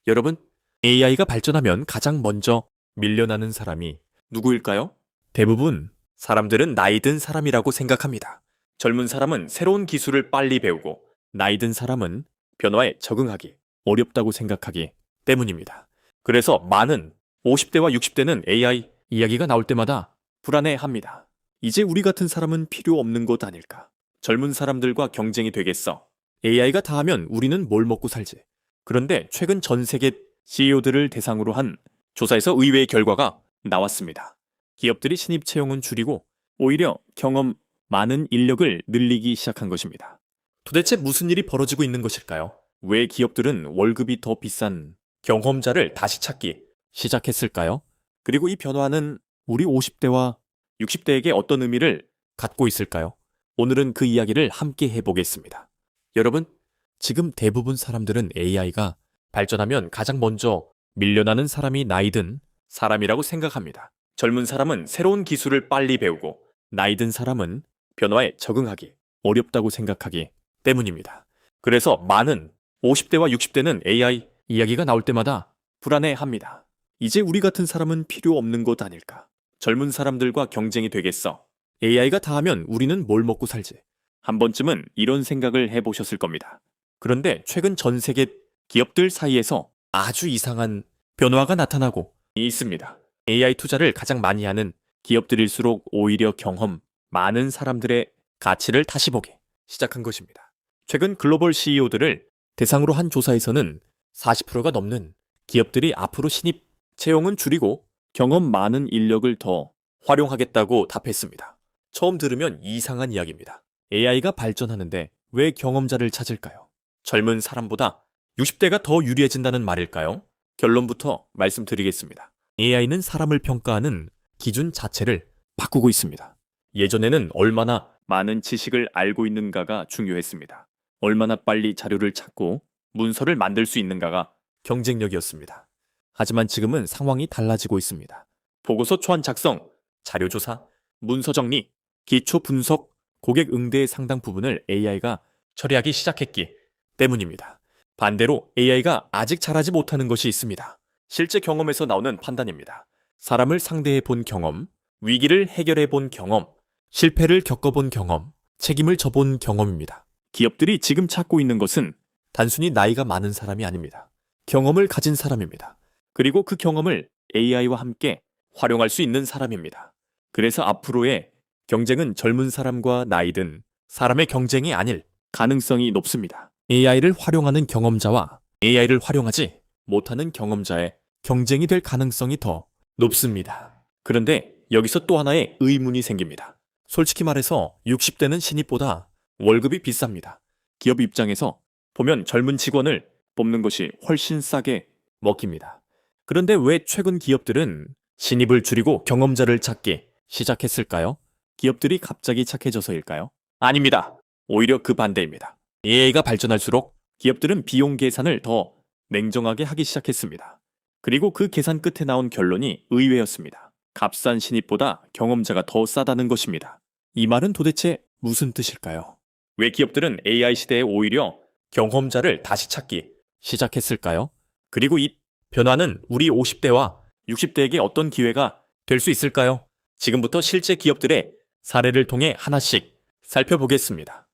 여러분, AI가 발전하면 가장 먼저 밀려나는 사람이 누구일까요? 대부분 사람들은 나이 든 사람이라고 생각합니다. 젊은 사람은 새로운 기술을 빨리 배우고 나이 든 사람은 변화에 적응하기 어렵다고 생각하기 때문입니다. 그래서 많은 50대와 60대는 AI 이야기가 나올 때마다 불안해합니다. 이제 우리 같은 사람은 필요 없는 것 아닐까? 젊은 사람들과 경쟁이 되겠어. AI가 다 하면 우리는 뭘 먹고 살지? 그런데 최근 전 세계 CEO들을 대상으로 한 조사에서 의외의 결과가 나왔습니다. 기업들이 신입 채용은 줄이고 오히려 경험 많은 인력을 늘리기 시작한 것입니다. 도대체 무슨 일이 벌어지고 있는 것일까요? 왜 기업들은 월급이 더 비싼 경험자를 다시 찾기 시작했을까요? 그리고 이 변화는 우리 50대와 60대에게 어떤 의미를 갖고 있을까요? 오늘은 그 이야기를 함께 해보겠습니다. 여러분, 지금 대부분 사람들은 AI가 발전하면 가장 먼저 밀려나는 사람이 나이 든 사람이라고 생각합니다. 젊은 사람은 새로운 기술을 빨리 배우고 나이 든 사람은 변화에 적응하기 어렵다고 생각하기 때문입니다. 그래서 많은 50대와 60대는 AI 이야기가 나올 때마다 불안해합니다. 이제 우리 같은 사람은 필요 없는 것 아닐까? 젊은 사람들과 경쟁이 되겠어. AI가 다 하면 우리는 뭘 먹고 살지? 한 번쯤은 이런 생각을 해보셨을 겁니다. 그런데 최근 전 세계 기업들 사이에서 아주 이상한 변화가 나타나고 있습니다. AI 투자를 가장 많이 하는 기업들일수록 오히려 경험 많은 사람들의 가치를 다시 보기 시작한 것입니다. 최근 글로벌 CEO들을 대상으로 한 조사에서는 40%가 넘는 기업들이 앞으로 신입 채용은 줄이고 경험 많은 인력을 더 활용하겠다고 답했습니다. 처음 들으면 이상한 이야기입니다. AI가 발전하는데 왜 경험자를 찾을까요? 젊은 사람보다 60대가 더 유리해진다는 말일까요? 결론부터 말씀드리겠습니다. AI는 사람을 평가하는 기준 자체를 바꾸고 있습니다. 예전에는 얼마나 많은 지식을 알고 있는가가 중요했습니다. 얼마나 빨리 자료를 찾고 문서를 만들 수 있는가가 경쟁력이었습니다. 하지만 지금은 상황이 달라지고 있습니다. 보고서 초안 작성, 자료 조사, 문서 정리, 기초 분석, 고객 응대의 상당 부분을 AI가 처리하기 시작했기 때문입니다. 반대로 AI가 아직 잘하지 못하는 것이 있습니다. 실제 경험에서 나오는 판단입니다. 사람을 상대해 본 경험, 위기를 해결해 본 경험, 실패를 겪어본 경험, 책임을 져본 경험입니다. 기업들이 지금 찾고 있는 것은 단순히 나이가 많은 사람이 아닙니다. 경험을 가진 사람입니다. 그리고 그 경험을 AI와 함께 활용할 수 있는 사람입니다. 그래서 앞으로의 경쟁은 젊은 사람과 나이 든 사람의 경쟁이 아닐 가능성이 높습니다. AI를 활용하는 경험자와 AI를 활용하지 못하는 경험자의 경쟁이 될 가능성이 더 높습니다. 그런데 여기서 또 하나의 의문이 생깁니다. 솔직히 말해서 60대는 신입보다 월급이 비쌉니다. 기업 입장에서 보면 젊은 직원을 뽑는 것이 훨씬 싸게 먹힙니다. 그런데 왜 최근 기업들은 신입을 줄이고 경험자를 찾기 시작했을까요? 기업들이 갑자기 착해져서일까요? 아닙니다. 오히려 그 반대입니다. AI가 발전할수록 기업들은 비용 계산을 더 냉정하게 하기 시작했습니다. 그리고 그 계산 끝에 나온 결론이 의외였습니다. 값싼 신입보다 경험자가 더 싸다는 것입니다. 이 말은 도대체 무슨 뜻일까요? 왜 기업들은 AI 시대에 오히려 경험자를 다시 찾기 시작했을까요? 그리고 이 변화는 우리 50대와 60대에게 어떤 기회가 될 수 있을까요? 지금부터 실제 기업들의 사례를 통해 하나씩 살펴보겠습니다.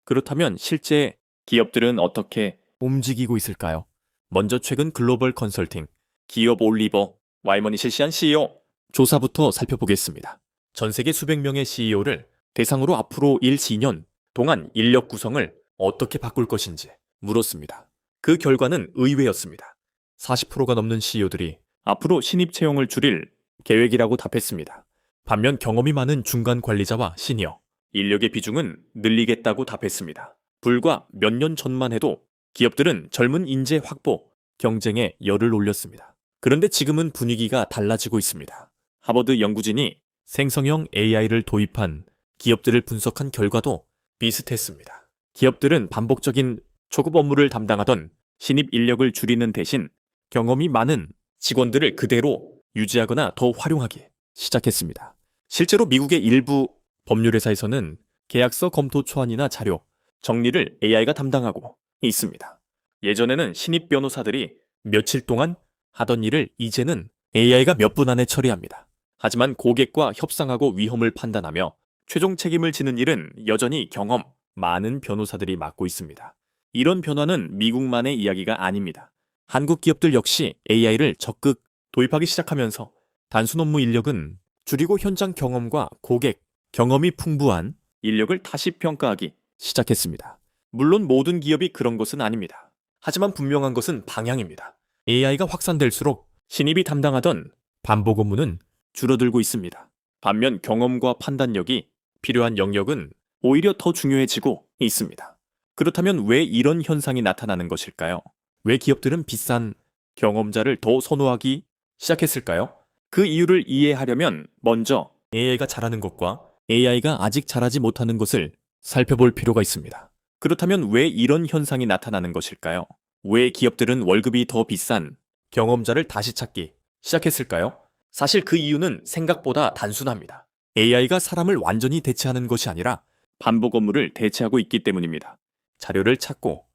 그렇다면 실제 기업들은 어떻게 움직이고 있을까요? 먼저 최근 글로벌 컨설팅, 기업 올리버, 와이먼이 실시한 CEO 조사부터 살펴보겠습니다. 전 세계 수백 명의 CEO를 대상으로 앞으로 1-2년 동안 인력 구성을 어떻게 바꿀 것인지 물었습니다. 그 결과는 의외였습니다. 40%가 넘는 CEO들이 앞으로 신입 채용을 줄일 계획이라고 답했습니다. 반면 경험이 많은 중간 관리자와 시니어, 인력의 비중은 늘리겠다고 답했습니다. 불과 몇 년 전만 해도 기업들은 젊은 인재 확보, 경쟁에 열을 올렸습니다. 그런데 지금은 분위기가 달라지고 있습니다. 하버드 연구진이 생성형 AI를 도입한 기업들을 분석한 결과도 비슷했습니다. 기업들은 반복적인 초급 업무를 담당하던 신입 인력을 줄이는 대신 경험이 많은 직원들을 그대로 유지하거나 더 활용하기 시작했습니다. 실제로 미국의 일부 법률회사에서는 계약서 검토 초안이나 자료, 정리를 AI가 담당하고 있습니다. 예전에는 신입 변호사들이 며칠 동안 하던 일을 이제는 AI가 몇 분 안에 처리합니다. 하지만 고객과 협상하고 위험을 판단하며 최종 책임을 지는 일은 여전히 경험 많은 변호사들이 맡고 있습니다. 이런 변화는 미국만의 이야기가 아닙니다. 한국 기업들 역시 AI를 적극 도입하기 시작하면서 단순 업무 인력은 줄이고 현장 경험과 고객 경험이 풍부한 인력을 다시 평가하기 시작했습니다. 물론 모든 기업이 그런 것은 아닙니다. 하지만 분명한 것은 방향입니다. AI가 확산될수록 신입이 담당하던 반복 업무는 줄어들고 있습니다. 반면 경험과 판단력이 필요한 영역은 오히려 더 중요해지고 있습니다. 그렇다면 왜 이런 현상이 나타나는 것일까요? 왜 기업들은 비싼 경험자를 더 선호하기 시작했을까요? 그 이유를 이해하려면 먼저 AI가 잘하는 것과 AI가 아직 잘하지 못하는 것을 살펴볼 필요가 있습니다. 그렇다면 왜 이런 현상이 나타나는 것일까요? 왜 기업들은 월급이 더 비싼 경험자를 다시 찾기 시작했을까요? 사실 그 이유는 생각보다 단순합니다. AI가 사람을 완전히 대체하는 것이 아니라 반복 업무를 대체하고 있기 때문입니다. 자료를 찾고,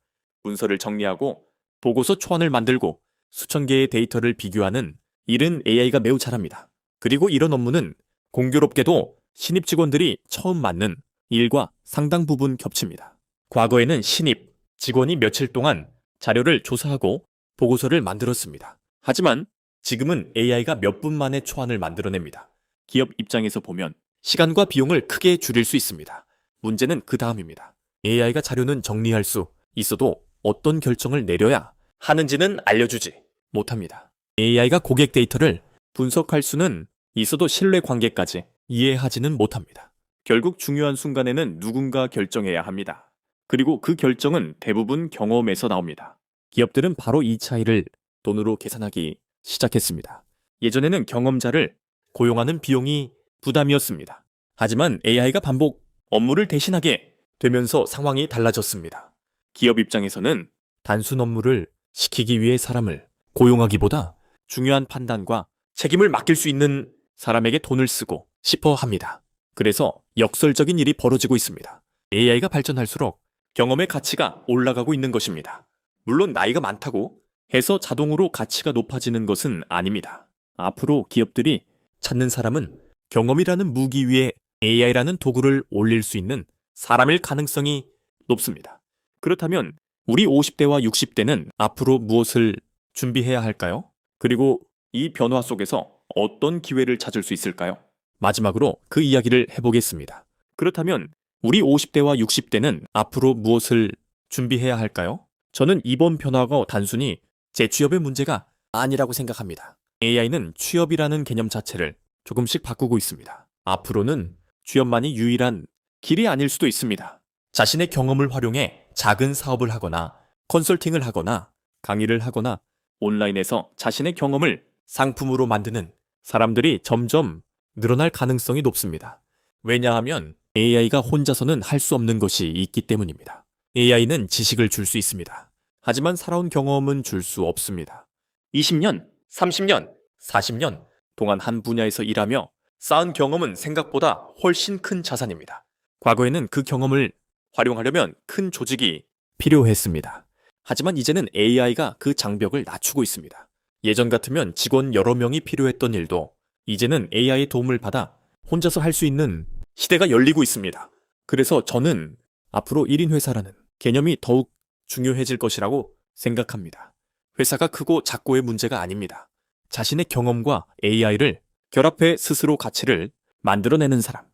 문서를 정리하고, 보고서 초안을 만들고, 수천 개의 데이터를 비교하는 일은 AI가 매우 잘합니다. 그리고 이런 업무는 공교롭게도 신입 직원들이 처음 맡는 일과 상당 부분 겹칩니다. 과거에는 신입 직원이 며칠 동안 자료를 조사하고 보고서를 만들었습니다. 하지만 지금은 AI가 몇 분 만에 초안을 만들어냅니다. 기업 입장에서 보면 시간과 비용을 크게 줄일 수 있습니다. 문제는 그 다음입니다. AI가 자료는 정리할 수 있어도 어떤 결정을 내려야 하는지는 알려주지 못합니다. AI가 고객 데이터를 분석할 수는 있어도 신뢰 관계까지 이해하지는 못합니다. 결국 중요한 순간에는 누군가 결정해야 합니다. 그리고 그 결정은 대부분 경험에서 나옵니다. 기업들은 바로 이 차이를 돈으로 계산하기 시작했습니다. 예전에는 경험자를 고용하는 비용이 부담이었습니다. 하지만 AI가 반복 업무를 대신하게 되면서 상황이 달라졌습니다. 기업 입장에서는 단순 업무를 시키기 위해 사람을 고용하기보다 중요한 판단과 책임을 맡길 수 있는 사람에게 돈을 쓰고 싶어 합니다. 그래서 역설적인 일이 벌어지고 있습니다. AI가 발전할수록 경험의 가치가 올라가고 있는 것입니다. 물론 나이가 많다고 해서 자동으로 가치가 높아지는 것은 아닙니다. 앞으로 기업들이 찾는 사람은 경험이라는 무기 위에 AI라는 도구를 올릴 수 있는 사람일 가능성이 높습니다. 그렇다면 우리 50대와 60대는 앞으로 무엇을 준비해야 할까요? 그리고 이 변화 속에서 어떤 기회를 찾을 수 있을까요? 마지막으로 그 이야기를 해보겠습니다. 그렇다면 우리 50대와 60대는 앞으로 무엇을 준비해야 할까요? 저는 이번 변화가 단순히 재취업의 문제가 아니라고 생각합니다. AI는 취업이라는 개념 자체를 조금씩 바꾸고 있습니다. 앞으로는 취업만이 유일한 길이 아닐 수도 있습니다. 자신의 경험을 활용해 작은 사업을 하거나 컨설팅을 하거나 강의를 하거나 온라인에서 자신의 경험을 상품으로 만드는 사람들이 점점 늘어날 가능성이 높습니다. 왜냐하면 AI가 혼자서는 할 수 없는 것이 있기 때문입니다. AI는 지식을 줄 수 있습니다. 하지만 살아온 경험은 줄 수 없습니다. 20년, 30년, 40년 동안 한 분야에서 일하며 쌓은 경험은 생각보다 훨씬 큰 자산입니다. 과거에는 그 경험을 활용하려면 큰 조직이 필요했습니다. 하지만 이제는 AI가 그 장벽을 낮추고 있습니다. 예전 같으면 직원 여러 명이 필요했던 일도 이제는 AI의 도움을 받아 혼자서 할 수 있는 시대가 열리고 있습니다. 그래서 저는 앞으로 1인 회사라는 개념이 더욱 중요해질 것이라고 생각합니다. 회사가 크고 작고의 문제가 아닙니다. 자신의 경험과 AI를 결합해 스스로 가치를 만들어내는 사람,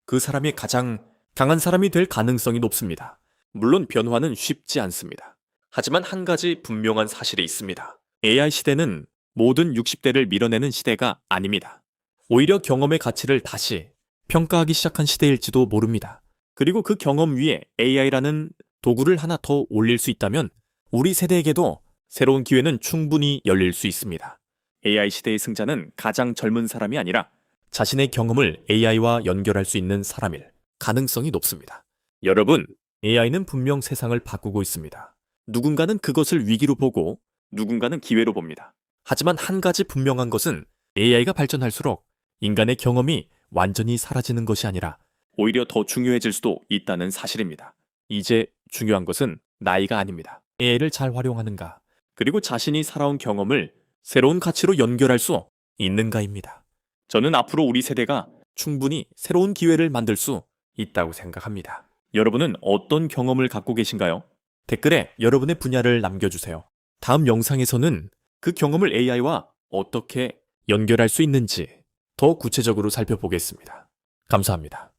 그 사람이 가장 강한 사람이 될 가능성이 높습니다. 물론 변화는 쉽지 않습니다. 하지만 한 가지 분명한 사실이 있습니다. AI 시대는 모든 60대를 밀어내는 시대가 아닙니다. 오히려 경험의 가치를 다시 평가하기 시작한 시대일지도 모릅니다. 그리고 그 경험 위에 AI라는 도구를 하나 더 올릴 수 있다면 우리 세대에게도 새로운 기회는 충분히 열릴 수 있습니다. AI 시대의 승자는 가장 젊은 사람이 아니라 자신의 경험을 AI와 연결할 수 있는 사람일 가능성이 높습니다. 여러분, AI는 분명 세상을 바꾸고 있습니다. 누군가는 그것을 위기로 보고 누군가는 기회로 봅니다. 하지만 한 가지 분명한 것은 AI가 발전할수록 인간의 경험이 완전히 사라지는 것이 아니라 오히려 더 중요해질 수도 있다는 사실입니다. 이제 중요한 것은 나이가 아닙니다. AI를 잘 활용하는가, 그리고 자신이 살아온 경험을 새로운 가치로 연결할 수 있는가입니다. 저는 앞으로 우리 세대가 충분히 새로운 기회를 만들 수 있다고 생각합니다. 여러분은 어떤 경험을 갖고 계신가요? 댓글에 여러분의 분야를 남겨주세요. 다음 영상에서는 그 경험을 AI와 어떻게 연결할 수 있는지 더 구체적으로 살펴보겠습니다. 감사합니다.